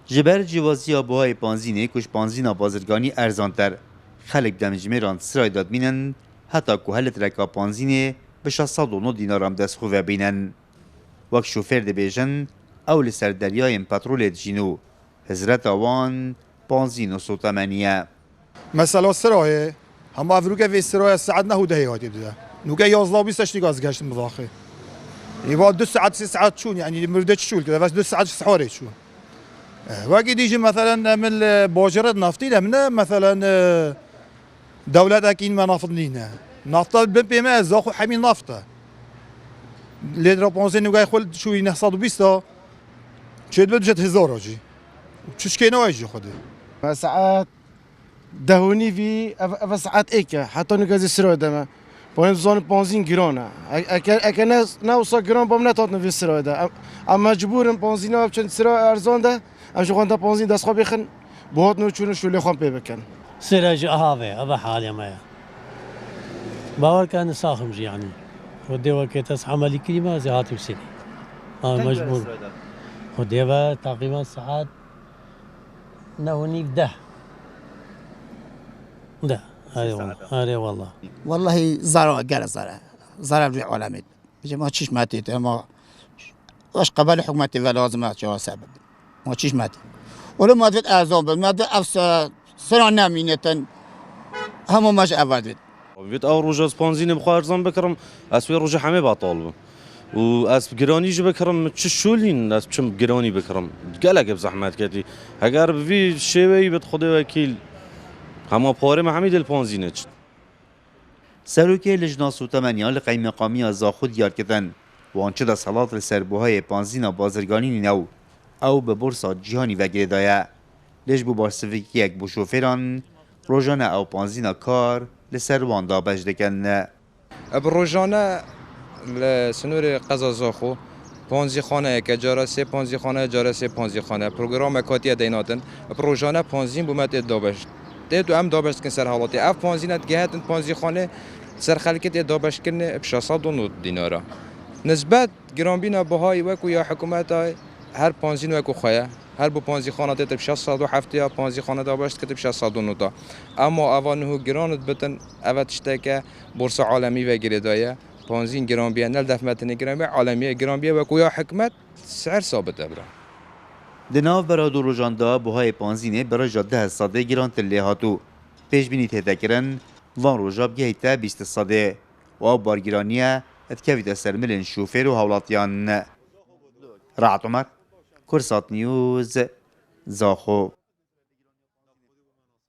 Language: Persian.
جبر جوازی آبوهای پانزینه کش پانزینا بازرگانی ارزانتر خلق دمجمیران سرای داد بینن حتی که هلت رکا پانزینه به 609 دینارم دست خواه بینن. وقت شوفر ده بیجن اول سر دریای پترول جینو هزرت آوان پانزین و سوتمانیه. مثلا سرای هم افروکه في سرای ساعت نه ده هاتی ده نوكا 11 و 20 دقيقة گشت مضاخه يبقى 2 ساعات 3 ساعات شون يعني مردت شول كده بس 2 ساعات سحوري شون واجد يجي مثلا من باجرة نفطي لمنا مثلا دولة أكين ما نفطنينا نفطة بما زاخو حمي نفطة اللي رابونزين نوكا يخل شو ينحصد 20 شد بجت هزار اجي چش كينو اجي خده ساعات دهونی وی اف ساعت ایکه حتی نگازی سرای دم باید زن پانزین گرانه اگر نه اوسا گران بام نتاد نوی سرای ده اما مجبورم پانزین آب چند سرای ارزان ده امش خوان تا پانزین دست خواب بخن باید نو چون شوله خوان پی بکن سرج اهاوه ابا حالي ما باور كان ساخم يعني ودي وقت عملي كلمه زهاتي بسني مجبور ودي تقريبا ساعات نهوني ده هذه والله والله زرع قال زرع في علامات ما تشيش ماتي ما واش قبل حكومتي لازم شو سبب ما تشيش ماتي ولما دفت ازوم ما دفت سنة نامينة هم ماش افادت بيت او روجا سبونزين بخارزان بكرم اسوي روجا حمي باطالب و اس جراني جو بكرم تشولين اس بشم جراني بكرم قالك بزحمت كتي اگر في شيوي بت خدي وكيل هما پاره محمد الپانزینه سروکی لجنا سوتمانیان لقای مقامی زاخود دیار کردن و آنچه دا صلات لسربوهای پانزینا بازرگانی نو او به برسا جیهانی وگره دایه لج بو بارسویکی یک بو شوفران روژانه او پانزینا کار لسروان دا بجدکن. بروژانه لسنور قضا زاخو پانزی خانه که جارسه پانزی خانه جارسه پانزی خانه پروگرام کاتی دیناتن پروژانه پانزین بومت دابش تو ام دابش کن سر حالاتی اف پانزینت گهتن پانزی خانه سر خلکت دابش کن ب 609 دینارا نسبت گرانبینا بهای وکو یا حکومت هر پانزین وکو خواه هر بو پانزی خانه ب 607 یا پانزی خانه دابش کت ب 609 تا اما اوانه گرانت بتن اوتشته که بورس عالمی و گریدایه پانزین گرانبیا نل دفمتن گرانبیا عالمی گرانبیا وکو یا حکومت سعر ثابت ابرا دناو برادو روژاندا بوهای پانزینه برای جاده ساده گران تله هاتو پیش بینی تهده کرن وان روژاب گهیتا 20 ساده و بارگیرانیه اتکویت سرملن شوفر و حولاتیان. رعت عمر کرسات نیوز زاخو.